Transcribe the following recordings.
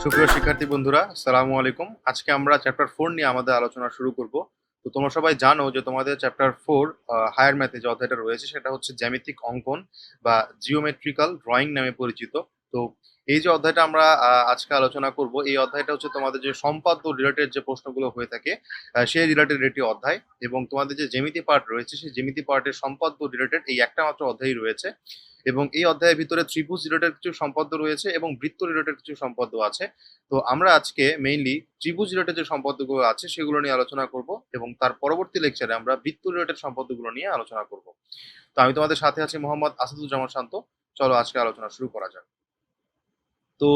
সুপ্রিয় শিক্ষার্থী বন্ধুরা, আসসালামু আলাইকুম। আজকে আমরা চ্যাপ্টার 4 নিয়ে আমাদের আলোচনা শুরু করব। তো তোমরা সবাই জানো যে তোমাদের চ্যাপ্টার 4 হায়ার ম্যাথে যে অধ্যায়টা রয়েছে সেটা হচ্ছে জ্যামিতিক অঙ্কন বা জিওমেট্রিক্যাল ড্রয়িং নামে পরিচিত। তো এই যে অধ্যায়টা আমরা আজকে আলোচনা করব, এই অধ্যায়টা হচ্ছে তোমাদের যে সম্পাদ্য রিলেটেড যে প্রশ্নগুলো হয়ে থাকে সেই রিলেটেড একটি অধ্যায়, এবং তোমাদের যে জ্যামিতি পার্ট রয়েছে সেই জ্যামিতি পার্টের সম্পাদ্য রিলেটেড এই একটা মাত্র অধ্যায়ই রয়েছে। এবং এই অধ্যায়ের ভিতরে ত্রিভুজ রিলেটেড কিছু সম্পাদ্য রয়েছে এবং বৃত্ত রিলেটেড কিছু সম্পাদ্য আছে। তো আমরা আজকে মেইনলি ত্রিভুজ রিলেটেড যে সম্পদগুলো আছে সেগুলো নিয়ে আলোচনা করব, এবং তার পরবর্তী লেকচারে আমরা বৃত্ত রিলেটেড সম্পদগুলো নিয়ে আলোচনা করব। তো আমি তোমাদের সাথে আছি মোহাম্মদ আসাদুজ্জামান শান্ত। চলো আজকে আলোচনা শুরু করা যাক। তো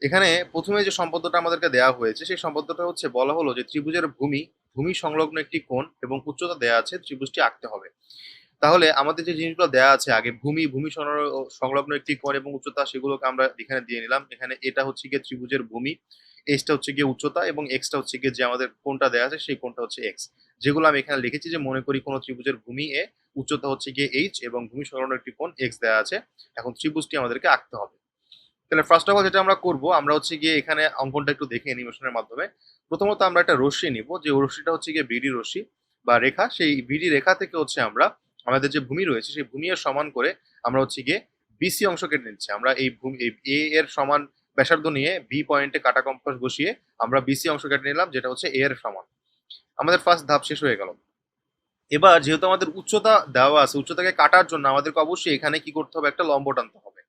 এখানে প্রথমে যে সম্পদটা আমাদেরকে দেওয়া হয়েছে সেই সম্পদটা হচ্ছে বলা হলো যে ত্রিভুজের ভূমি ভূমি সংলগ্ন একটি কোণ এবং উচ্চতা দেওয়া আছে, ত্রিভুজটি আঁকতে হবে। তাহলে আমাদের যে জিনিসগুলো দেওয়া আছে আগে, ভূমি ভূমি সংলগ্ন একটি কোণ এবং উচ্চতা, সেগুলোকে আমরা এখানে দিয়ে নিলাম। এখানে এটা হচ্ছে গিয়ে ত্রিভুজের ভূমি, এক্সটা হচ্ছে গিয়ে উচ্চতা, এবং এক্সটা হচ্ছে গিয়ে যে আমাদের কোণটা দেওয়া আছে সেই কোণটা হচ্ছে এক্স। যেগুলো আমি এখানে লিখেছি যে মনে করি কোনো ত্রিভুজের ভূমি এ, উচ্চতা হচ্ছে গিয়ে এইচ এবং ভূমি সংলগ্ন একটি কোণ এক্স দেওয়া আছে। এখন ত্রিভুজটি আমাদেরকে আঁকতে হবে। তাহলে ফার্স্ট অফ অল যেটা আমরা করবো, আমরা হচ্ছে গিয়ে এখানে অঙ্কনটা একটু দেখে অ্যানিমেশনের মাধ্যমে। প্রথমত আমরা একটা রশ্মি নিব, যে রশ্মিটা হচ্ছে গিয়ে বিডি রশ্মি বা রেখা। সেই বিডি রেখা থেকে হচ্ছে আমরা আমাদের যে ভূমি রয়েছে সেই ভূমি এর সমান করে আমরা হচ্ছে গিয়ে বিসি অংশ কেটে নিচ্ছি। আমরা এই ভূমি এ এর সমান ব্যাসার্ধ নিয়ে বি পয়েন্টে কাটা কম্পাস বসিয়ে আমরা বিসি অংশ কেটে নিলাম, যেটা হচ্ছে এ এর সমান। আমাদের ফার্স্ট ধাপ শেষ হয়ে গেল। এবার যেহেতু আমাদের উচ্চতা দেওয়া আছে, উচ্চতাকে কাটার জন্য আমাদেরকে অবশ্যই এখানে কি করতে হবে, একটা লম্ব টানতে হবে।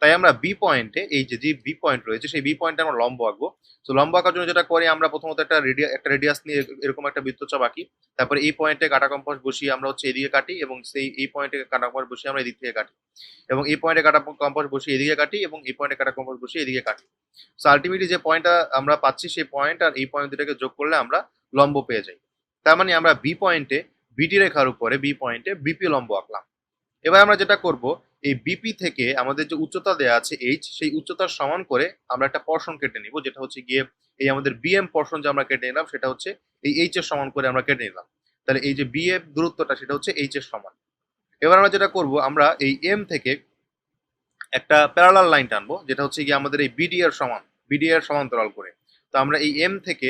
তাই আমরা বি পয়েন্টে, এই যে বি পয়েন্ট রয়েছে সেই বি পয়েন্টে আমরা লম্ব আঁকবো। তো লম্ব আঁকার জন্য যেটা করি, আমরা প্রথমত একটা রেডিয়াস নিয়ে এরকম একটা বৃত্তচাপ আঁকি। তারপরে এই পয়েন্টে কাটা কম্পাস বসিয়ে আমরা হচ্ছে এদিকে কাটি, এবং সেই এই পয়েন্টে কাটা কম্পাস বসিয়ে আমরা এদিক থেকে কাটি, এবং এই পয়েন্টে কাটা কম্পাস বসিয়ে এদিকে কাটি, এবং এই পয়েন্টে কাটা কম্পাস বসিয়ে এদিকে কাটি। সো আলটিমেটলি যে পয়েন্টটা আমরা পাচ্ছি সেই পয়েন্ট আর এই পয়েন্ট দুটাকে যোগ করলে আমরা লম্ব পেয়ে যাই। তার মানে আমরা বি পয়েন্টে বিডি রেখার উপরে বি পয়েন্টে বিপি লম্ব আঁকলাম। এবার আমরা যেটা করব, এই বিপি থেকে আমাদের যে উচ্চতা দেওয়া আছে এইচ, সেই উচ্চতার সমান করে আমরা একটা পর্শন কেটে নিব, যেটা হচ্ছে গিয়ে এই আমাদের বিএম পর্শন যে আমরা কেটে নিলাম সেটা হচ্ছে এই এইচ এর সমান করে আমরা কেটে নিলাম। তাহলে এই যে বিএম দূরত্বটা সেটা হচ্ছে এইচ এর সমান। এবার আমরা যেটা করব, আমরা এই এম থেকে একটা প্যারালাল লাইন টানবো, যেটা হচ্ছে গিয়ে আমাদের এই বিডি এর সমান, বিডি এর সমান্তরাল করে। তো আমরা এই এম থেকে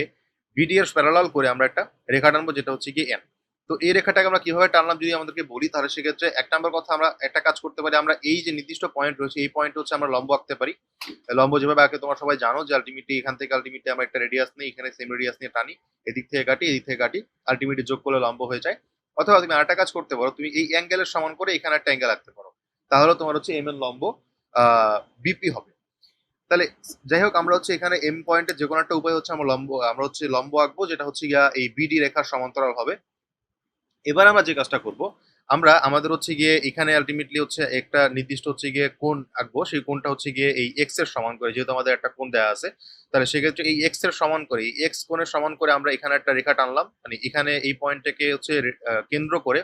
বিডি এর প্যারালাল করে আমরা একটা রেখা টানবো, যেটা হচ্ছে গিয়ে এন। তো এই রেখাটাকে আমরা কিভাবে টানলাম যদি আমাদেরকে বলি, তাহলে সেক্ষেত্রে এক নম্বর কথা, আমরা একটা কাজ করতে পারি, আমরা এই যে নির্দিষ্ট পয়েন্ট রয়েছে এই পয়েন্ট হচ্ছে আমরা লম্ব আঁকতে পারি। লম্ব যেভাবে আঁকে তোমরা সবাই জানো, যে আলটিমেটলি এখান থেকে আলটিমেটলি আমরা একটা রেডিয়াস নিই, এখানে সেম রেডিয়াস নিয়ে টানি, এদিক থেকে কাটি এদিক থেকে কাটি, আলটিমেটলি যোগ করলে লম্ব হয়ে যায়। অথবা তুমি আরেকটা কাজ করতে পারো, তুমি এই অ্যাঙ্গেলের সমান করে এখানে একটা অ্যাঙ্গেল আঁকতে পারো, তাহলে তোমার হচ্ছে এম এর লম্ব বিপি হবে। তাহলে যাই হোক, আমরা হচ্ছে এখানে এম পয়েন্টের যে কোনো একটা উপায় হচ্ছে আমরা হচ্ছে লম্ব আঁকবো, যেটা হচ্ছে গিয়া এই বিডি রেখার সমান্তরাল হবে। এবার আমরা যে কাজটা করব, আমরা আমাদের হচ্ছে গিয়ে এখানে আলটিমেটলি হচ্ছে একটা নির্দিষ্ট হচ্ছে গিয়ে কোণ আঁকবো, সেই কোণটা হচ্ছে গিয়ে এই এক্স এর সমান করে, যেহেতু আমাদের একটা কোণ দেওয়া আছে। তাহলে সেক্ষেত্রে এই এক্স এর সমান করে, এই এক্স কোণের সমান করে আমরা এখানে একটা রেখা টানলাম, মানে এখানে এই পয়েন্টটাকে হচ্ছে কেন্দ্র করে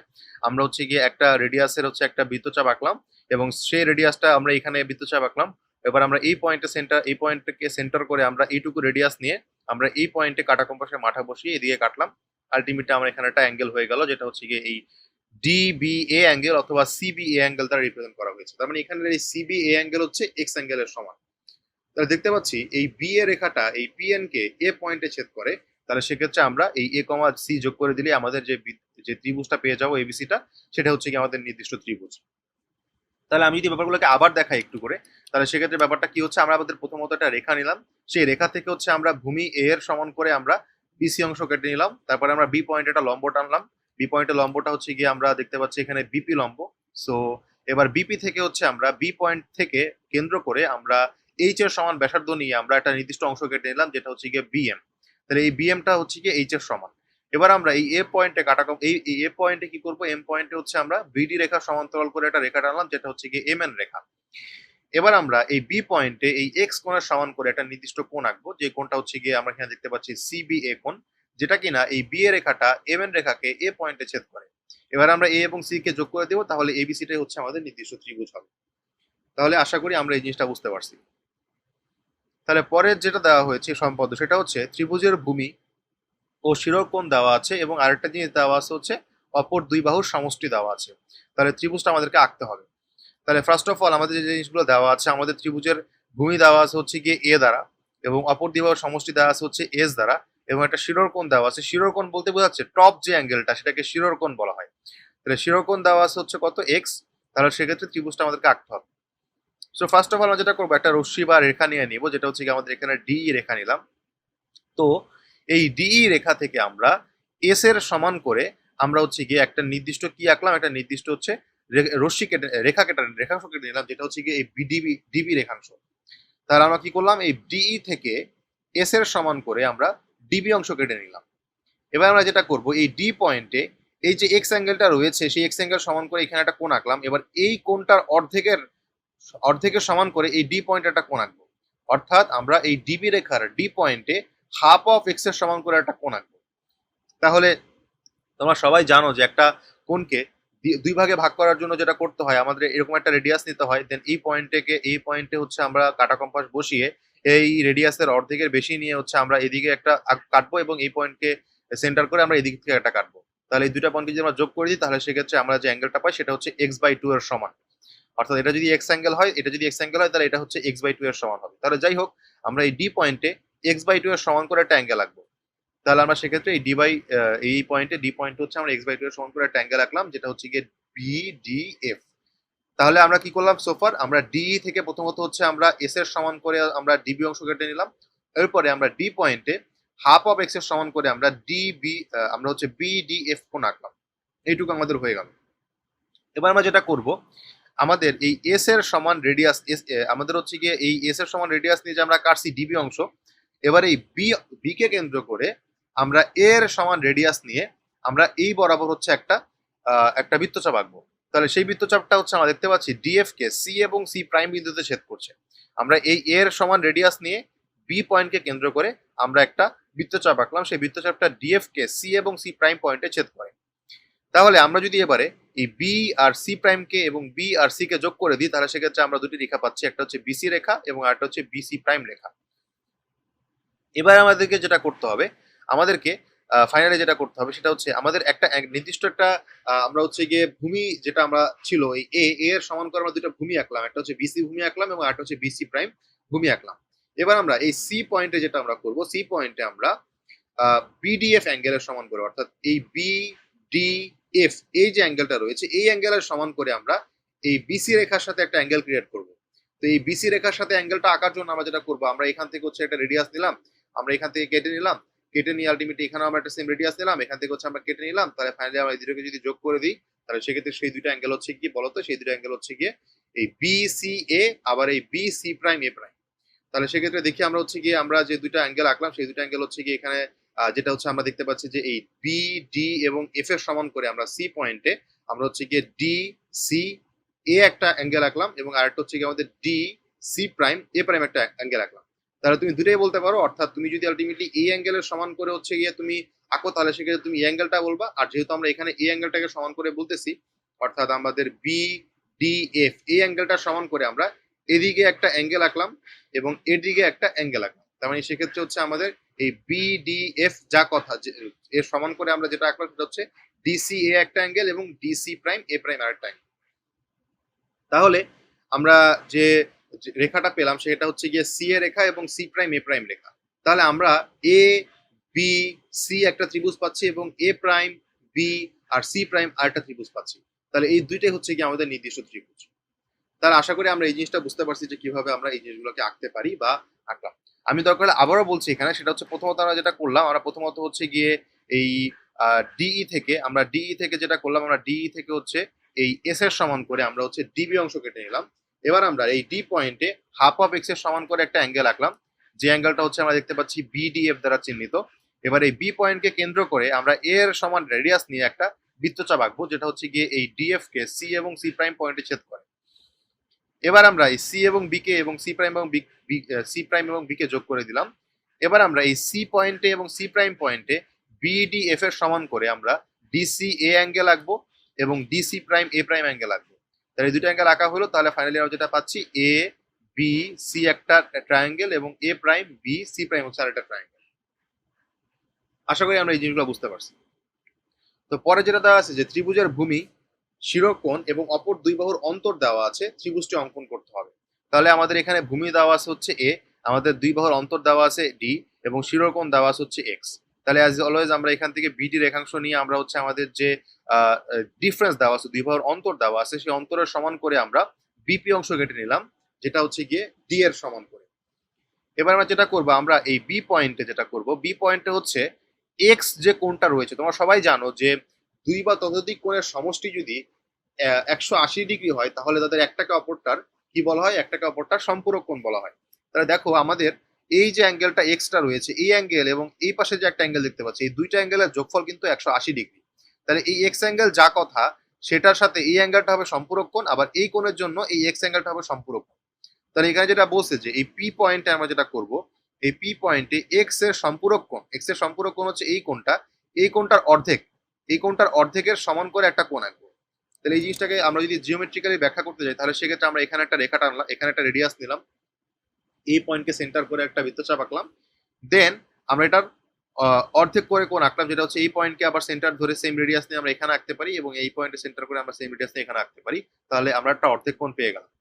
আমরা হচ্ছে গিয়ে একটা রেডিয়াসের হচ্ছে একটা বৃত্তচাপ আঁকলাম, এবং সেই রেডিয়াসটা আমরা এখানে বৃত্তচাপ আঁকলাম। এবার আমরা এই পয়েন্টটাকে সেন্টার করে আমরা এইটুকু রেডিয়াস নিয়ে আমরা এই পয়েন্টে কাটা কম্পাসের মাথা বসিয়ে এদিকে কাটলাম। আলটিমেটলি আমার এখানে একটা অ্যাঙ্গেল হয়ে গেল, যেটা হচ্ছে গিয়ে এই ডিবিএ অ্যাঙ্গেল অথবা সিবিএ অ্যাঙ্গেল দ্বারা রিপ্রেজেন্ট করা হয়েছে। তার মানে এখানে এই সিবিএ অ্যাঙ্গেল হচ্ছে এক্স অ্যাঙ্গেলের সমান। তাহলে দেখতে পাচ্ছি এই বি এ রেখাটা এই পিএন কে এ পয়েন্টে ছেদ করে। তাহলে সেক্ষেত্রে আমরা এই এ কমা সি যোগ করে দিলে আমাদের যে ত্রিভুজটা পেয়ে যাবো এবিসিটা, সেটা হচ্ছে কি আমাদের নির্দিষ্ট ত্রিভুজ। তাহলে আমি যদি ব্যাপারগুলোকে আবার দেখাই একটু করে, তাহলে সেক্ষেত্রে ব্যাপারটা কি হচ্ছে, আমরা আমাদের প্রথমত একটা রেখা নিলাম, সেই রেখা থেকে হচ্ছে আমরা ভূমি এ এর সমান করে আমরা বিসি অংশ কেটে নিলাম। তারপরে আমরা বি পয়েন্টে একটা লম্ব টানলাম, বি পয়েন্টের লম্বটা হচ্ছে গিয়ে আমরা দেখতে পাচ্ছি এখানে বিপি লম্ব। সো এবার বিপি থেকে হচ্ছে আমরা বি পয়েন্ট থেকে কেন্দ্র করে আমরা এইচ এর সমান ব্যাসার্ধ নিয়ে আমরা একটা নির্দিষ্ট অংশ কেটে নিলাম, যেটা হচ্ছে গিয়ে বিএম। তাহলে এই বিএমটা হচ্ছে গিয়ে এইচ এর সমান। এবার আমরা এই এ পয়েন্টে এই এ পয়েন্টে কি করব, এম পয়েন্টে হচ্ছে আমরা বিডি রেখা সমান্তরাল করে একটা রেখা টানলাম, যেটা হচ্ছে গিয়ে এম এন রেখা। এবার আমরা এই বি পয়েন্টে এই এক্স কোণের সমান করে একটা নির্দিষ্ট কোণ আঁকবো, যে কোণটা হচ্ছে গিয়ে আমরা এখানে দেখতে পাচ্ছি সিবিএ কোণ, যেটা কিনা এই বি এ রেখাটা এম এন রেখাকে এ পয়েন্টে ছেদ করে। এবার আমরা এ এবং সি কে যোগ করে দেবো, তাহলে এবিসিটাই হচ্ছে আমাদের নির্দিষ্ট ত্রিভুজ হবে। তাহলে আশা করি আমরা এই জিনিসটা বুঝতে পারছি। তাহলে পরের যেটা দেওয়া হয়েছে সম্পদ, সেটা হচ্ছে ত্রিভুজের ভূমি ও শিরোকোণ দেওয়া আছে, এবং আরেকটা জিনিস দেওয়া আছে হচ্ছে অপর দুই বাহুর সমষ্টি দেওয়া আছে। তাহলে ত্রিভুজটা আমাদেরকে আঁকতে হবে। তাহলে ফার্স্ট অফ অল আমাদের যে জিনিসগুলো দেওয়া আছে, আমাদের ত্রিভুজের ভূমি দেওয়া আছে হচ্ছে গিয়ে এ দ্বারা, এবং অপর দুই বাহুর সমষ্টি দেওয়া আছে হচ্ছে এস দ্বারা, এবং একটা শিরোরকোণ দেওয়া আছে। শিরোরকোণ বলতে বোঝাচ্ছে টপ যে অ্যাঙ্গেলটা সেটাকে শিরোরকোণ বলা হয়। তাহলে শিরোরকোণ দেওয়া আছে হচ্ছে কত, এক্স। তাহলে সেক্ষেত্রে ত্রিভুজটা আমাদেরকে আঁকতে হবে। সো ফার্স্ট অফ অল আমরা যেটা করবো, একটা রশ্মি বা রেখা নিয়ে নিব, যেটা হচ্ছে কি আমাদের এখানে ডি রেখা নিলাম। তো এই ডিই রেখা থেকে আমরা এস এর সমান করে আমরা হচ্ছে গিয়ে একটা নির্দিষ্ট কি আঁকলাম, একটা নির্দিষ্ট হচ্ছে রশ্মি কেটে রেখাংশ কেটে নিলাম, যেটা হচ্ছে গিয়ে এই ডিবি ডিবি রেখাংশ। তাহলে আমরা কি করলাম, এই ডিই থেকে এস এর সমান করে আমরা ডিবি অংশ কেটে নিলাম। এবার আমরা যেটা করব, এই ডি পয়েন্টে এই যে এক্স অ্যাঙ্গেলটা রয়েছে সেই এক্স অ্যাঙ্গেল সমান করে এখানে একটা কোণ আঁকলাম। এবার এই কোণটার অর্ধেকের সমান করে এই ডি পয়েন্টে একটা কোণ আঁকবো। অর্থাৎ আমরা এই ডিবি রেখার ডি পয়েন্টে হাফ অফ এক্স এর সমান করে একটা কোণ আঁকবো। তাহলে তোমরা সবাই জানো যে একটা কোণকে দুই ভাগে ভাগ করার জন্য যেটা করতে হয়, আমাদের এরকম একটা রেডিয়াস নিতে হয়। দেন এই পয়েন্টে হচ্ছে আমরা কাটা কম্পাস বসিয়ে এই রেডিয়াসের অর্ধেকের বেশি নিয়ে হচ্ছে আমরা এদিকে একটা কাটবো, এবং এই পয়েন্টকে সেন্টার করে আমরা এদিক থেকে একটা কাটবো। তাহলে এই দুটা পয়েন্টকে যদি আমরা যোগ করে দিই, তাহলে সেক্ষেত্রে আমরা যে অ্যাঙ্গেলটা পাই সেটা হচ্ছে x/2 এর সমান। অর্থাৎ এটা যদি এক্স অ্যাঙ্গেল হয়, তাহলে এটা হচ্ছে x/2 এর সমান হবে। তাহলে যাই হোক, আমরা এই ডি পয়েন্টে x/2 এর সমান করে একটা অ্যাঙ্গেল আঁকবো। তাহলে আমরা সেক্ষেত্রে এই এই পয়েন্টে ডি পয়েন্ট হচ্ছে আমরা x/2 এর সমান করে একটা অ্যাঙ্গেল আঁকলাম, যেটা হচ্ছে গিয়ে BDF। তাহলে আমরা কি করলাম সোফার, আমরা ডি থেকে প্রথমত হচ্ছে আমরা এস এর সমান করে আমরা ডিবি অংশ কেটে নিলাম। এরপরে আমরা ডি পয়েন্টে হাফ অফ এক্স এর সমান করে আমরা আমরা হচ্ছে BDF কোণ আঁকলাম। এইটুকু আমাদের হয়ে গেল। এবার আমরা যেটা করব, আমাদের এই এস এর সমান রেডিয়াস আমাদের হচ্ছে গিয়ে এই এস এর সমান রেডিয়াস নিয়ে যে আমরা কাটছি ডিবি অংশ, এবার এই বি কে কেন্দ্র করে আমরা এর সমান রেডিয়াস নিয়ে আমরা এই বরাবর হচ্ছে একটা বৃত্তচাপ আঁকবো। তাহলে সেই বৃত্তচাপটা হচ্ছে আমরা দেখতে পাচ্ছি ডিএফ কে সি এবং সি প্রাইম বিন্দুতে ছেদ করছে। আমরা এই এর সমান রেডিয়াস নিয়ে বি পয়েন্টকে কেন্দ্র করে আমরা একটা বৃত্তচাপ আঁকলাম। সেই বৃত্তচাপটা ডিএফ কে সি এবং সি প্রাইম পয়েন্টে ছেদ করে। তাহলে আমরা যদি এবারে এই বি আর সি প্রাইমকে এবং বি আর সি কে যোগ করে দিই, তাহলে সেক্ষেত্রে আমরা দুটি রেখা পাচ্ছি, একটা হচ্ছে বিসি রেখা এবং আরেকটা হচ্ছে বিসি প্রাইম রেখা। এবার আমাদেরকে যেটা করতে হবে, আমাদেরকে ফাইনালি যেটা করতে হবে সেটা হচ্ছে আমাদের একটা নির্দিষ্ট একটা আমরা হচ্ছে গিয়ে ভূমি যেটা আমরা ছিল এই এর সমান করে আমরা দুটো ভূমি আঁকলাম, একটা হচ্ছে বিসি ভূমি আঁকলাম এবং আরেকটা হচ্ছে বিসি প্রাইম ভূমি আঁকলাম। এবার আমরা এই সি পয়েন্টে যেটা আমরা করব, সি পয়েন্টে আমরা বিডিএফ অ্যাঙ্গেলের সমান করে, অর্থাৎ এই বিডিএফ এই যে অ্যাঙ্গেলটা রয়েছে এই অ্যাঙ্গেলের সমান করে আমরা এই বিসি রেখার সাথে একটা অ্যাঙ্গেল ক্রিয়েট করব। তো এই বিসি রেখার সাথে অ্যাঙ্গেলটা আঁকার জন্য আমরা যেটা করবো, আমরা এখান থেকে হচ্ছে একটা রেডিয়াস নিলাম, আমরা এখান থেকে কেটে নিলাম, কেটে নিয়ে আলটিমেটলি এখানে আমরা একটা সেম রেডিয়াস নিলাম, এখান থেকে হচ্ছে আমরা কেটে নিলাম। তাহলে ফাইনালি আমরা এই দুটোকে যদি যোগ করে দিই, তাহলে সেক্ষেত্রে সেই দুটো অ্যাঙ্গেল হচ্ছে কি বলতো, সেই দুটো অ্যাঙ্গেল হচ্ছে গিয়ে এই বিসিএ আবার এই বিসি প্রাইম এ প্রাইম। তাহলে সেক্ষেত্রে দেখি আমরা হচ্ছে গিয়ে আমরা যে দুটো অ্যাঙ্গেল আঁকলাম সেই দুটো অ্যাঙ্গেল হচ্ছে গিয়ে এখানে যেটা হচ্ছে আমরা দেখতে পাচ্ছি যে এই বি ডি এবং এফ এর সমান করে আমরা সি পয়েন্টে আমরা হচ্ছে গিয়ে ডি সি এ একটা অ্যাঙ্গেল আঁকলাম, এবং আরেকটা হচ্ছে গিয়ে আমাদের ডি সি প্রাইম এ প্রাইম একটা অ্যাঙ্গেল আঁকলাম। তাহলে তুমি দুটোই বলতে পারো, অর্থাৎ তুমি যদি আলটিমেটলি এই অ্যাঙ্গেলের সমান করে হচ্ছে গিয়ে তুমি আঁকো, তাহলে সেক্ষেত্রে তুমি এই অ্যাঙ্গেলটা বলবা। আর যেহেতু আমরা এখানে এই অ্যাঙ্গেলটাকে সমান করে বলতেছি, অর্থাৎ আমাদের বি ডি এফ এই অ্যাঙ্গেলটা সমান করে আমরা এদিকে একটা অ্যাঙ্গেল আঁকলাম এবং এদিকে একটা অ্যাঙ্গেল আঁকলাম। তার মানে সেক্ষেত্রে হচ্ছে আমাদের এই বিডিএফ যা কথা এর সমান করে আমরা যেটা আঁকলাম সেটা হচ্ছে ডিসি এ একটা অ্যাঙ্গেল এবং ডিসি প্রাইম এ প্রাইম আরেকটা অ্যাঙ্গেল। তাহলে আমরা যে রেখাটা পেলাম সেটা হচ্ছে গিয়ে সি এ রেখা এবং সি প্রাইম এ প্রাইম রেখা। তাহলে আমরা এ বি সি একটা ত্রিভুজ পাচ্ছি এবং এ প্রাইম বি আর সি প্রাইম আরেকটা ত্রিভুজ পাচ্ছি। তাহলে এই দুইটাই হচ্ছে গিয়ে আমাদের নির্দিষ্ট ত্রিভুজ। তাহলে আশা করি আমরা এই জিনিসটা বুঝতে পারছি যে কিভাবে আমরা এই জিনিসগুলোকে আঁকতে পারি বা আঁকলাম। আমি দরকার হলে আবারও বলছি এখানে, সেটা হচ্ছে প্রথমত আমরা যেটা করলাম, আমরা প্রথমত হচ্ছে গিয়ে এই ডিই থেকে যেটা করলাম, আমরা ডিই থেকে হচ্ছে এই এস এর সমান করে আমরা হচ্ছে ডিবি অংশ কেটে নিলাম। এবার আমরা এই ডি পয়েন্টে হাফ অফ এক্স এর সমান করে একটা অ্যাঙ্গেল আঁকলাম, যে অ্যাঙ্গেলটা হচ্ছে আমরা দেখতে পাচ্ছি বিডিএফ দ্বারা চিহ্নিত। এবার এই বি পয়েন্টকে কেন্দ্র করে আমরা এর সমান রেডিয়াস নিয়ে একটা বৃত্তচাপ আঁকবো, যেটা হচ্ছে গিয়ে এই ডিএফ কে সি এবং সি প্রাইম পয়েন্টে ছেদ করে। এবার আমরা এই সি এবং বি কে এবং সি প্রাইম এবং বি কে যোগ করে দিলাম। এবার আমরা এই সি পয়েন্টে এবং সি প্রাইম পয়েন্টে বিডিএফ এর সমান করে আমরা ডিসি এ অ্যাঙ্গেল আঁকবো এবং ডিসি প্রাইম এ প্রাইম অ্যাঙ্গেল আঁকবো। তাহলে এই দুটো অ্যাঙ্গেল আঁকা হলো। তাহলে ফাইনালি আমরা যেটা পাচ্ছি এ বি সি একটা ট্রায়াঙ্গেল এবং এ প্রাইম বি সি প্রাইম হচ্ছে আরেকটা ট্রায়াঙ্গেল। আশা করি আমরা এই জিনিসগুলো বুঝতে পারছি। তো পরে যেটা দেওয়া আছে যে ত্রিভুজের ভূমি, শিরোকোণ এবং অপর দুই বাহুর অন্তর দেওয়া আছে, ত্রিভুজটি অঙ্কন করতে হবে। তাহলে আমাদের এখানে ভূমি দেওয়া আছে হচ্ছে এ, আমাদের দুই বাহুর অন্তর দেওয়া আছে ডি এবং শিরোকোণ দেওয়া আছে হচ্ছে এক্স। তাহলে অ্যাজ অলওয়েজ আমরা এখান থেকে বিডি রেখাংশ নিয়ে আমরা হচ্ছে আমাদের যে ডিফারেন্স দেওয়া আছে, দুই বাহুর অন্তর দেওয়া আছে, সেই অন্তরের সমান করে আমরা বিপি অংশ কেটে নিলাম, যেটা হচ্ছে গিয়ে ডি এর সমান করে। এবার আমরা যেটা করবো, আমরা এই বি পয়েন্টে যেটা করব, বি পয়েন্টে হচ্ছে এক্স যে কোণটা রয়েছে, তোমরা সবাই জানো যে দুই বা ততোধিক কোণের সমষ্টি যদি 180 ডিগ্রি হয় তাহলে তাদের একটাকে অপরটার কি বলা হয়, একটাকে অপরটার সম্পূরক কোণ বলা হয়। তাহলে দেখো আমাদের এই যে অ্যাঙ্গেলটা এক্সটা রয়েছে, এই অ্যাঙ্গেল এবং এই পাশে যে একটা অ্যাঙ্গেল দেখতে পাচ্ছি, এই দুইটা অ্যাঙ্গেলের যোগফল কিন্তু 180 ডিগ্রি। তাহলে এই এক্স অ্যাঙ্গেল যা কথা সেটার সাথে এই অ্যাঙ্গেলটা হবে সম্পূরক কোণ, আবার এই কোণের জন্য এই এক্স অ্যাঙ্গেলটা হবে সম্পূরক কোণ। তাহলে এখানে যেটা বলছে যে এই পি পয়েন্টে আমরা যেটা করব, এই পি পয়েন্টে এক্স এর সম্পূরক কোণ, এক্স এর সম্পূরক কোণ হচ্ছে এই কোণটা, এই কোণটার অর্ধেক, এই কোণটার অর্ধেকের সমান করে একটা কোণ আঁকবো। তাহলে এই জিনিসটাকে আমরা যদি জিওমেট্রিক্যালি ব্যাখ্যা করতে যাই, তাহলে সেক্ষেত্রে আমরা এখানে একটা রেখা টানলাম, এখানে একটা রেডিয়াস নিলাম, এই পয়েন্টকে সেন্টার করে একটা বৃত্তচাপ আঁকলাম, দেন আমরা এটার অর্ধেক করে কোণ আঁকলাম, যেটা হচ্ছে এই পয়েন্টকে আবার সেন্টার ধরে সেম রেডিয়াস নিয়ে আমরা এখানে আঁকতে পারি এবং এই পয়েন্টে সেন্টার করে আমরা সেম রেডিয়াস নিয়ে এখানে আঁকতে পারি। তাহলে আমরা একটা অর্ধেক কোণ পেয়ে গেলাম।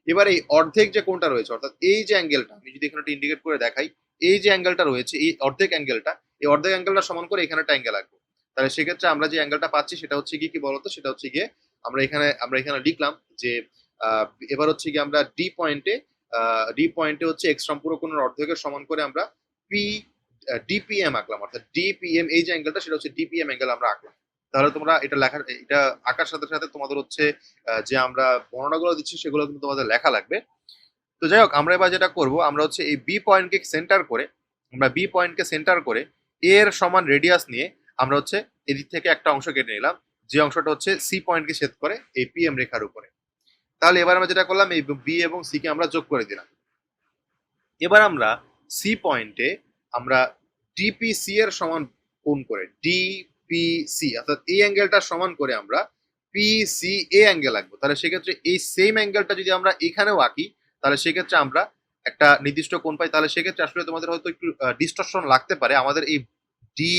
এবার এই অর্ধেক যে কোণটা রয়েছে, অর্থাৎ এই যে অ্যাঙ্গেলটা, আমি যদি এখানে ইন্ডিকেট করে দেখাই, এই যে অ্যাঙ্গেলটা রয়েছে, এই অর্ধেক অ্যাঙ্গেলটা, এই অর্ধেক অ্যাঙ্গেলটা সমান করে এখানে একটা অ্যাঙ্গেল আঁকবো। তাহলে সেক্ষেত্রে আমরা যে অ্যাঙ্গেলটা পাচ্ছি সেটা হচ্ছে কি বলতো, সেটা হচ্ছে গিয়ে আমরা এখানে লিখলাম যে এবার হচ্ছে কি আমরা ডি পয়েন্টে হচ্ছে এক্স সম্পূরক কোণের অর্ধেকের সমান করে আমরা পি ডিপিএম আঁকলাম, অর্থাৎ ডিপিএম এই যে অ্যাঙ্গেলটা সেটা হচ্ছে ডিপিএম অ্যাঙ্গেল আমরা আঁকলাম। তাহলে তোমরা এটা আঁকার সাথে সাথে তোমাদের হচ্ছে যে আমরা বর্ণনাগুলো দিচ্ছি সেগুলো কিন্তু তোমাদের লেখা লাগবে। তো যাই হোক, আমরা এবার যেটা করব, আমরা হচ্ছে এই বি পয়েন্টকে সেন্টার করে এর সমান রেডিয়াস নিয়ে আমরা হচ্ছে এদিক থেকে একটা অংশ কেটে নিলাম, যে অংশটা হচ্ছে সি পয়েন্টকে ছেদ করে এই পিএম রেখার উপরে। তাহলে এবার আমরা যেটা করলাম, এই বি এবং সি কে আমরা যোগ করে দিলাম। এবার আমরা সি পয়েন্টে আমরা ডিপিসি এর সমান কোণ করে ডিপিসি, অর্থাৎ এই অ্যাঙ্গেলটা সমান করে আমরা পিসি এ অ্যাঙ্গেল আঁকবো। তাহলে সেক্ষেত্রে এই সেম অ্যাঙ্গেলটা যদি আমরা এখানেও আঁকি, তাহলে সেক্ষেত্রে আমরা একটা নির্দিষ্ট কোণ পাই। তাহলে সেক্ষেত্রে আসলে তোমাদের হয়তো একটু ডিস্টরশন লাগতে পারে। আমাদের এই ডি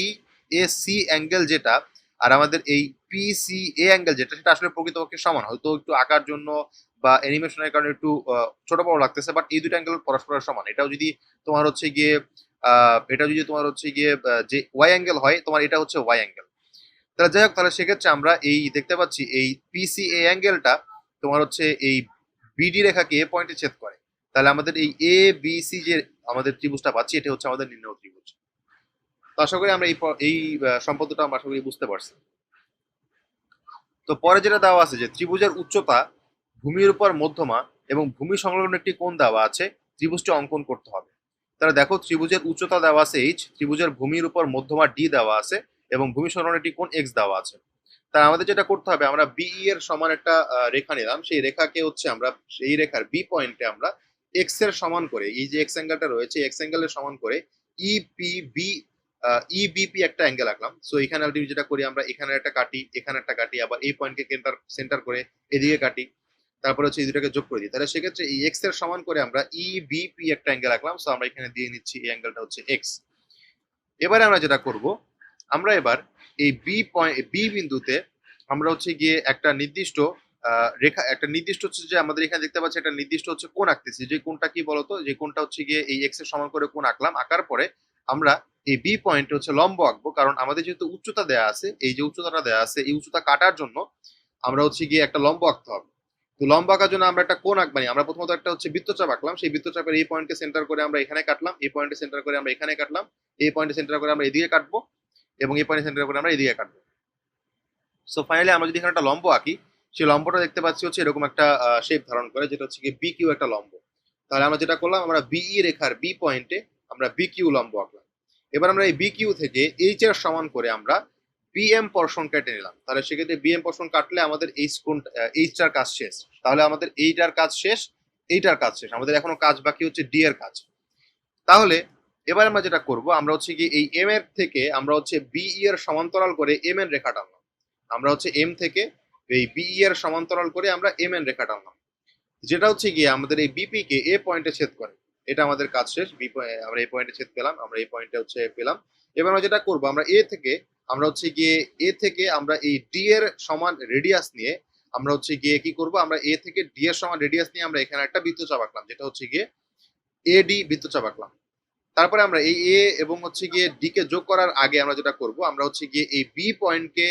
এ সি অ্যাঙ্গেল যেটা আর আমাদের এই পিসি এ অ্যাঙ্গেল যেটা, সেটা আসলে প্রকৃতপক্ষে সমান, হয়তো একটু আঁকার জন্য বা অ্যানিমেশনের কারণে একটু ছোট বড় লাগতেছে, বাট এই দুটো অ্যাঙ্গেল পরস্পরের সমান। এটাও যদি তোমার হচ্ছে গিয়ে যে ওয়াই অ্যাঙ্গেল হয়, তোমার এটা হচ্ছে ওয়াই অ্যাঙ্গেল। তাহলে যাই হোক, তাহলে সেক্ষেত্রে আমরা এই দেখতে পাচ্ছি এই পিসি এ অ্যাঙ্গেলটা তোমার হচ্ছে এই বিডি রেখাকে এ পয়েন্টে ছেদ করে। তাহলে আমাদের এই এ বি সি যে আমাদের ত্রিভুজটা পাচ্ছি, এটা হচ্ছে আমাদের নির্ণয় ত্রিভুজ। তো আশা করি আমরা এই সম্পর্কটা আমরা আশা করি বুঝতে পারছি। তো পরে যেটা দেওয়া আছে যে ত্রিভুজের উচ্চতা ভূমির উপর মধ্যমা এবং ভূমি সংলগ্ন একটি কোণ দেওয়া আছে, ত্রিভুজটি অঙ্কন করতে হবে। তাহলে দেখো, ত্রিভুজের উচ্চতা দেওয়া আছে এইচ, ত্রিভুজের ভূমির উপর মধ্যমা ডি দেওয়া আছে এবং ভূমি সংলগ্ন একটি কোণ এক্স দেওয়া আছে। তাই আমাদের যেটা করতে হবে, আমরা বিই এর সমান একটা রেখা নিলাম, সেই রেখাকে হচ্ছে আমরা সেই রেখার বি পয়েন্টে আমরা এক্স এর সমান করে, এই যে এক্স অ্যাঙ্গেলটা রয়েছে এক্স অ্যাঙ্গেলের সমান করে ইপিবি ইবিপি একটা অ্যাঙ্গেল আঁকলাম। সো এখানে আলটিমেটলি যেটা করি, আমরা এখানে একটা কাটি, এখানে একটা কাটি, আবার এই পয়েন্টকে সেন্টার করে এদিকে কাটি, তারপরে হচ্ছে এই দুটাকে যোগ করে দিই। তাহলে সেক্ষেত্রে এই এক্স এর সমান করে আমরা ইবিপি একটা অ্যাঙ্গেল আঁকলাম। সো আমরা এখানে দিয়ে নিচ্ছি এই অ্যাঙ্গেলটা হচ্ছে এক্স। এবারে আমরা যেটা করব, আমরা এবার এই বি বিন্দুতে আমরা হচ্ছে গিয়ে একটা নির্দিষ্ট রেখা, একটা নির্দিষ্ট হচ্ছে যে আমাদের এখানে দেখতে পাচ্ছি একটা নির্দিষ্ট হচ্ছে কোণ আঁকতেছি, যে কোণটা কি বলতো, যে কোণটা হচ্ছে গিয়ে এই এক্স এর সমান করে কোণ আঁকলাম। আঁকার পরে আমরা এই বি পয়েন্টে হচ্ছে লম্ব আঁকবো, কারণ আমাদের যেহেতু উচ্চতা দেওয়া আছে, এই যে উচ্চতাটা দেওয়া আছে, এই উচ্চতা কাটার জন্য আমরা হচ্ছে গিয়ে একটা লম্ব আঁকতে হবে। তো লম্ব আঁকার জন্য আমরা একটা কোণ আঁকবানি, আমরা প্রথমত একটা হচ্ছে বৃত্তচাপ আঁকলাম, সেই বৃত্তচাপের এই পয়েন্টকে সেন্টার করে আমরা এখানে কাটলাম, এই পয়েন্টে সেন্টার করে আমরা এখানে কাটলাম, এই পয়েন্টে সেন্টার করে আমরা এদিকে কাটবো এবং এই পয়েন্টে সেন্টার করে আমরা এদিকে কাটবো। সো ফাইনালি আমরা যদি এখানে একটা লম্ব আঁকি, সেই লম্বটা দেখতে পাচ্ছি হচ্ছে এরকম একটা শেপ ধারণ করে, যেটা হচ্ছে কি বি কিউ একটা লম্ব। তাহলে আমরা যেটা করলাম, আমরা বিই রেখার বি পয়েন্টে আমরা বি কিউ লম্ব আঁকলাম। এবার আমরা এই বি কিউ থেকে এইচ এর সমান করে আমরা বিএম পোরশন কেটে নিলাম। তাহলে সেক্ষেত্রে বিএম পোরশন কাটলে আমাদের এইচটার কাজ শেষ। তাহলে আমাদের এইটার কাজ শেষ, এইটার কাজ শেষ, আমাদের এখনো কাজ বাকি হচ্ছে ডি এর কাজ। তাহলে এবার আমরা যেটা করব, আমরা হচ্ছে কি এই এম এর থেকে আমরা হচ্ছে বিই এর সমান্তরাল করে এম এর রেখা টানলাম। আমরা হচ্ছে এম থেকে এই বিই এর সমান্তরাল করে আমরা এম এন রেখা টানলাম, যেটা হচ্ছে গিয়ে আমাদের এই বিপি কে এ পয়েন্টে ছেদ করে। এটা আমাদের কাজ শেষ, আমরা এই পয়েন্টে ছেদ পেলাম, আমরা এই পয়েন্টে হচ্ছে পেলাম। এবার আমরা যেটা করব, আমরা এ থেকে আমরা এই ডি এর সমান রেডিয়াস নিয়ে আমরা হচ্ছে গিয়ে কি করব, আমরা এ থেকে ডি এর সমান রেডিয়াস নিয়ে আমরা এখানে একটা বৃত্তচাপ আঁকলাম, যেটা হচ্ছে গিয়ে এডি বৃত্তচাপ আঁকলাম। তারপরে আমরা এই এ এবং হচ্ছে গিয়ে ডি কে যোগ করার আগে আমরা যেটা করব, আমরা হচ্ছে গিয়ে এই বি পয়েন্টকে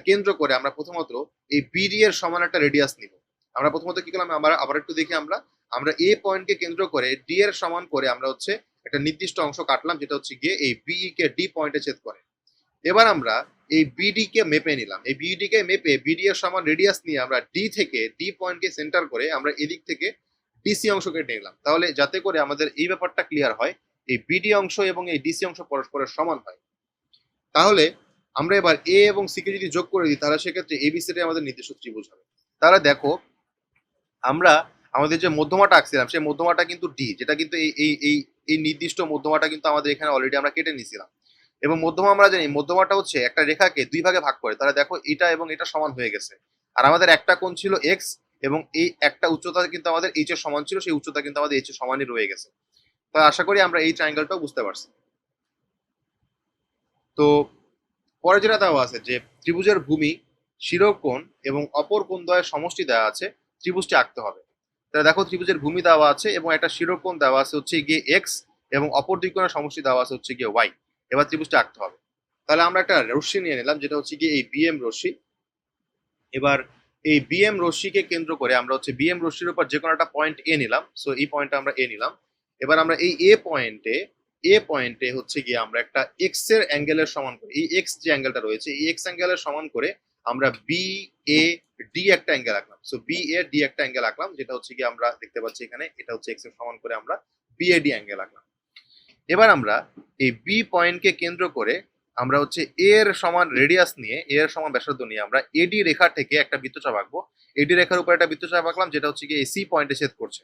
কেন্দ্র করে আমরা প্রথমত এই বিডি এর সমান একটা রেডিয়াস নিব। আমরা প্রথমত কি করলাম, আমরা আবার একটু দেখি, আমরা আমরা এ পয়েন্টকে কেন্দ্র করে ডি এর সমান করে আমরা হচ্ছে একটা নির্দিষ্ট অংশ কাটলাম, যেটা হচ্ছে গিয়ে এই বিই কে ডি পয়েন্টে ছেদ করে। এবার আমরা এই বিডি কে মেপে নিলাম, এই বিডি কে মেপে বিডি এর সমান রেডিয়াস নিয়ে আমরা ডি থেকে ডি পয়েন্টকে সেন্টার করে আমরা এদিক থেকে ডিসি অংশ কেটে নিলাম, তাহলে যাতে করে আমাদের এই ব্যাপারটা ক্লিয়ার হয় এই বিডি অংশ এবং এই ডিসি অংশ পরস্পরের সমান হয়। তাহলে আমরা এবার এ এবং সি কে যদি যোগ করে দিই, তাহলে সেক্ষেত্রে এবিসিডি আমাদের নির্দিষ্ট ত্রিভুজ হবে। তাহলে দেখো, আমরা আমাদের যে মধ্যমাটা আঁকছিলাম সেই মধ্যমাটা কিন্তু ডি, যেটা কিন্তু এই এই এই এই নির্দিষ্ট মধ্যমাটা কিন্তু আমাদের এখানে অলরেডি আমরা কেটে নিয়েছিলাম। এবং মধ্যমা আমরা জানি মধ্যমাটা হচ্ছে একটা রেখাকে দুই ভাগে ভাগ করে, তাহলে দেখো এটা এবং এটা সমান হয়ে গেছে। আর আমাদের একটা কোণ ছিল এক্স, এবং এই একটা উচ্চতা কিন্তু আমাদের এইচ এর সমান ছিল, সেই উচ্চতা কিন্তু আমাদের এইচ এর সমানই রয়ে গেছে। তো আশা করি আমরা এই ট্রায়াঙ্গেলটাও বুঝতে পারছি। তো পরে যেটা দেওয়া আছে যে ত্রিভুজের ভূমি, শিরোকোণ এবং অপর কোণদ্বয়ের সমষ্টি দেওয়া আছে, ত্রিভুজটি আঁকতে হবে। তাহলে দেখো, ত্রিভুজের ভূমি দেওয়া আছে এবং একটা শিরোকোণ দেওয়া আছে হচ্ছে গিয়ে এক্স, এবং অপর দুই কোণের সমষ্টি দেওয়া আছে হচ্ছে গিয়ে ওয়াই। এবার ত্রিভুজটি আঁকতে হবে। তাহলে আমরা একটা রশ্মি নিয়ে নিলাম, যেটা হচ্ছে গিয়ে এই বিএম রশ্মি। এবার এই বিএম রশ্মিকে কেন্দ্র করে আমরা হচ্ছে বিএম রশ্মির উপর যে কোনো একটা পয়েন্ট এ নিলাম, সো এই পয়েন্টটা আমরা এ নিলাম। এবার আমরা এই এ পয়েন্টে হচ্ছে গিয়ে আমরা একটা এক্স এর অ্যাঙ্গেলের সমান করে, এই এক্স যে অ্যাঙ্গেলটা রয়েছে এই এক্স অ্যাঙ্গেলের সমান করে আমরা বি এ ডি একটা অ্যাঙ্গেল আঁকলাম। সো বি এ ডি একটা অ্যাঙ্গেল আঁকলাম, যেটা হচ্ছে গিয়ে আমরা দেখতে পাচ্ছি এখানে, এটা হচ্ছে এক্স এর সমান করে আমরা বি এ ডি অ্যাঙ্গেল আঁকলাম। এবার আমরা এই বি পয়েন্টকে কেন্দ্র করে আমরা হচ্ছে এর সমান রেডিয়াস নিয়ে, এর সমান ব্যাসার্ধ নিয়ে আমরা এডি রেখা থেকে একটা বৃত্তচাপ আঁকবো। এডি রেখার উপর একটা বৃত্তচাপ আঁকলাম, যেটা হচ্ছে গিয়ে এই সি পয়েন্টে ছেদ করছে।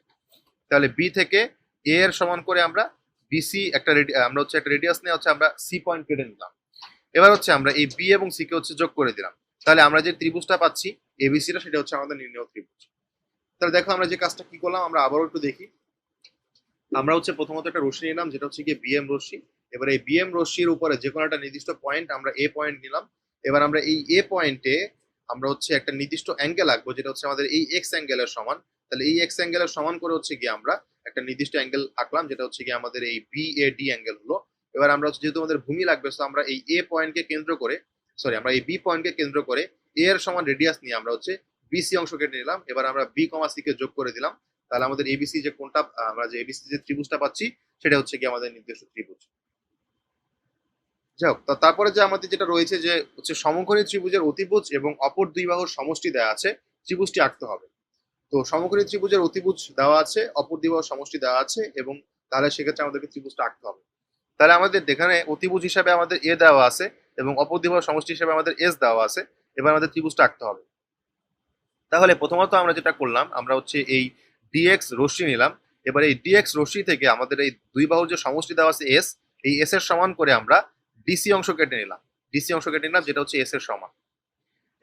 তাহলে বি থেকে এ এর সমান করে আমরা বিসি একটা আমরা হচ্ছে একটা রেডিয়াস নিয়ে হচ্ছে আমরা সি পয়েন্ট কেটে নিলাম। এবার হচ্ছে আমরা এই বি এবং সি কে হচ্ছে যোগ করে দিলাম। তাহলে আমরা যে ত্রিভুজটা পাচ্ছি এবিসিটা, সেটা হচ্ছে আমাদের নির্ণয় ত্রিভুজ। তাহলে দেখো, আমরা যে কাজটা কি করলাম, আমরা আবারও একটু দেখি। আমরা হচ্ছে প্রথমত একটা রশ্মি নিলাম, যেটা হচ্ছে গিয়ে বিএম রশ্মি। এবার এই বিএম রশ্মির উপরে যে কোনো একটা নির্দিষ্ট পয়েন্ট, আমরা এ পয়েন্ট নিলাম। এবার আমরা এই এ পয়েন্টে আমরা হচ্ছে একটা নির্দিষ্ট অ্যাঙ্গেল আঁকবো, যেটা হচ্ছে আমাদের এই এক্স অ্যাঙ্গেলের সমান। তাহলে এই এক্স অ্যাঙ্গেলের সমান করে হচ্ছে গিয়ে আমরা একটা নির্দিষ্ট অ্যাঙ্গেল আঁকলাম, যেটা হচ্ছে গিয়ে আমাদের এই বি এ ডি অ্যাঙ্গেল হলো। এবার আমরা হচ্ছে যেহেতু আমাদের ভূমি লাগবে, তো আমরা এই এ পয়েন্টকে কেন্দ্র করে, সরি, আমরা এই বি পয়েন্টকে কেন্দ্র করে এ এর সমান রেডিয়াস নিয়ে আমরা হচ্ছে বিসি অংশ কেটে নিলাম। এবার আমরা বি কমা সি কে যোগ করে দিলাম। তাহলে আমাদের এবিসি যে কোনটা, আমরা যে এবিসি যে ত্রিভুজটা পাচ্ছি সেটা হচ্ছে কি আমাদের নির্দিষ্ট ত্রিভুজ। যাই হোক, তো তারপরে যে আমাদের যেটা রয়েছে যে হচ্ছে সমকোণী ত্রিভুজের অতিভুজ এবং অপর দুই বাহুর সমষ্টি দেওয়া আছে, ত্রিভুজটি আঁকতে হবে। তো সমকোণী ত্রিভুজের অতিভুজ দেওয়া আছে, অপর দুই বাহুর সমষ্টি দেওয়া আছে, এবং তাহলে সেক্ষেত্রে আমাদেরকে ত্রিভুজটা আঁকতে হবে। তাহলে আমাদের এখানে অতিভুজ হিসাবে আমাদের এ দেওয়া আছে এবং অপর দুই বাহুর সমষ্টি হিসাবে আমাদের এস দেওয়া আছে। এবার আমাদের ত্রিভুজটা আঁকতে হবে। তাহলে প্রথমত আমরা যেটা করলাম, আমরা হচ্ছে এই ডিএক্স রশ্মি নিলাম। এবার এই ডিএক্স রশ্মি থেকে আমাদের এই দুই বাহুর যে সমষ্টি দেওয়া আছে এস, এই এস এর সমান করে আমরা ডিসি অংশ কেটে নিলাম। ডিসি অংশ কেটে নিলাম, যেটা হচ্ছে এস এর সমান।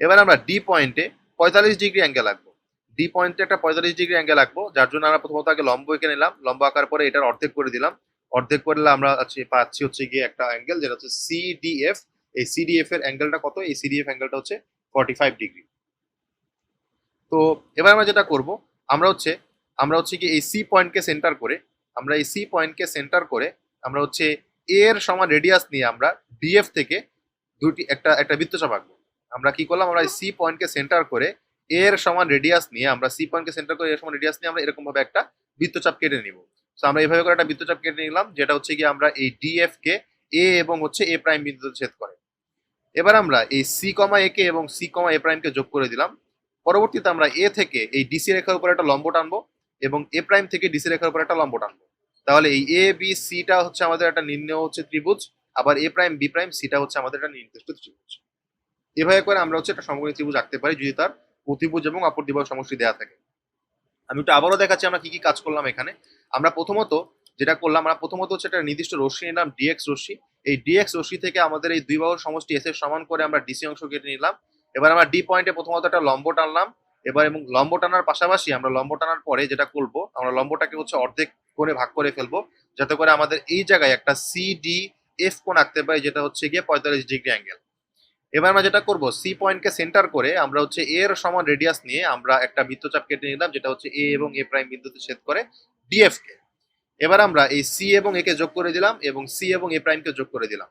এবার আমরা ডি পয়েন্টে 45 ডিগ্রি অ্যাঙ্গেল আঁকবো। ডি পয়েন্টে একটা 45 ডিগ্রি অ্যাঙ্গেল আঁকবো, যার জন্য আমরা প্রথমত আগে লম্ব এঁকে নিলাম। লম্ব আঁকার পরে এটার অর্ধেক করে দিলাম। অর্ধেক করলে আমরা পাচ্ছি হচ্ছে গিয়ে একটা অ্যাঙ্গেল, যেটা হচ্ছে সিডিএফ। এই সিডিএফ এর অ্যাঙ্গেলটা কত? এই সিডিএফ অ্যাঙ্গেলটা হচ্ছে 45 ডিগ্রি। তো এবার আমরা যেটা করব, আমরা হচ্ছে কি এই সি পয়েন্টকে সেন্টার করে, আমরা হচ্ছে এ এর সমান রেডিয়াস নিয়ে আমরা ডিএফ থেকে দুটি একটা একটা বৃত্তচাপ আঁকবো। আমরা কি করলাম, আমরা সি পয়েন্টকে সেন্টার করে এ এর সমান রেডিয়াস নিয়ে, আমরা সি পয়েন্টকে সেন্টার করে এর সমান রেডিয়াস নিয়ে আমরা এরকম ভাবে একটা বৃত্তচাপ কেটে নিব। তো আমরা এইভাবে করে একটা বৃত্তচাপ কেটে নিলাম, যেটা হচ্ছে কি আমরা এই ডিএফ কে এ এবং হচ্ছে এ প্রাইম বিন্দুতে ছেদ করে। এবার আমরা এই সি কমা এ কে এবং সি কমা এ প্রাইম কে যোগ করে দিলাম। পরবর্তীতে আমরা এ থেকে এই ডিসি রেখার উপর একটা লম্ব টানবো এবং এ প্রাইম থেকে ডিসি রেখার উপর একটা লম্ব টানবো। তাহলে এই এ বি সিটা হচ্ছে আমাদের একটা নির্ণেয় হচ্ছে ত্রিভুজ, আবার এ প্রাইম বি প্রাইম সিটা হচ্ছে আমাদের একটা নির্দিষ্ট ত্রিভুজ। এভাবে করে আমরা হচ্ছে একটা সমকোণী ত্রিভুজ আঁকতে পারি যদি তার অতিভুজ এবং অপর দ্বিবাহু সমষ্টি দেওয়া থাকে। আমি একটু আবারও দেখাচ্ছি আমরা কি কি কাজ করলাম এখানে। আমরা প্রথমত যেটা করলাম, আমরা প্রথমত হচ্ছে একটা নির্দিষ্ট রশ্মি নিলাম, ডিএক্স রশ্মি। এই ডিএক্স রশ্মি থেকে আমাদের এই দুই বাহুর সমষ্টি এস এর সমান করে আমরা ডিসি অংশ কেটে নিলাম। এবার আমরা ডি পয়েন্টে প্রথমত একটা লম্ব টানলাম। এবার এবং লম্ব টানার পাশাপাশি আমরা লম্ব টানার পরে যেটা করব, আমরা লম্বটাকে হচ্ছে অর্ধেক কোণে ভাগ করে ফেলবো, যাতে করে আমাদের এই জায়গায় একটা সি ডি এফ কোণ আঁকতে পারি, যেটা হচ্ছে গিয়ে 45 ডিগ্রি অ্যাঙ্গেল। এবার আমরা যেটা করব, সি পয়েন্টকে সেন্টার করে আমরা হচ্ছে এর সমান রেডিয়াস নিয়ে আমরা একটা বৃত্তচাপ কেটে নিলাম, যেটা হচ্ছে এ এবং এ প্রাইম বিন্দুতে ছেদ করে ডিএফ কে। এবার আমরা এই সি এবং এ কে যোগ করে দিলাম এবং সি এবং এ প্রাইমকে যোগ করে দিলাম।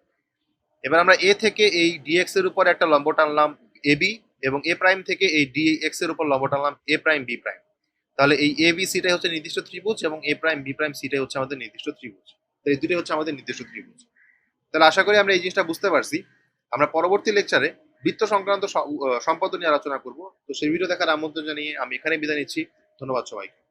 এবার আমরা এ থেকে এই ডিএক্স এর উপর একটা লম্ব টানলাম এ বি, এবং এ প্রাইম থেকে এই ডিএক্স এর উপর লম্ব টানলাম এ প্রাইম বি প্রাইম। তাহলে এই এ বি সিটাই হচ্ছে নির্দিষ্ট ত্রিভুজ এবং এ প্রাইম বি প্রাইম সিটাই হচ্ছে আমাদের নির্দিষ্ট ত্রিভুজ। তো এই দুটোই হচ্ছে আমাদের নির্দিষ্ট ত্রিভুজ। তাহলে আশা করি আমরা এই জিনিসটা বুঝতে পারছি। আমরা পরবর্তী লেকচারে বৃত্ত সংক্রান্ত সম্পদ নিয়ে আলোচনা করব। তো সেই ভিডিও দেখার আমন্ত্রণ জানিয়ে আমি এখানে বিদায় নিচ্ছি। ধন্যবাদ সবাইকে।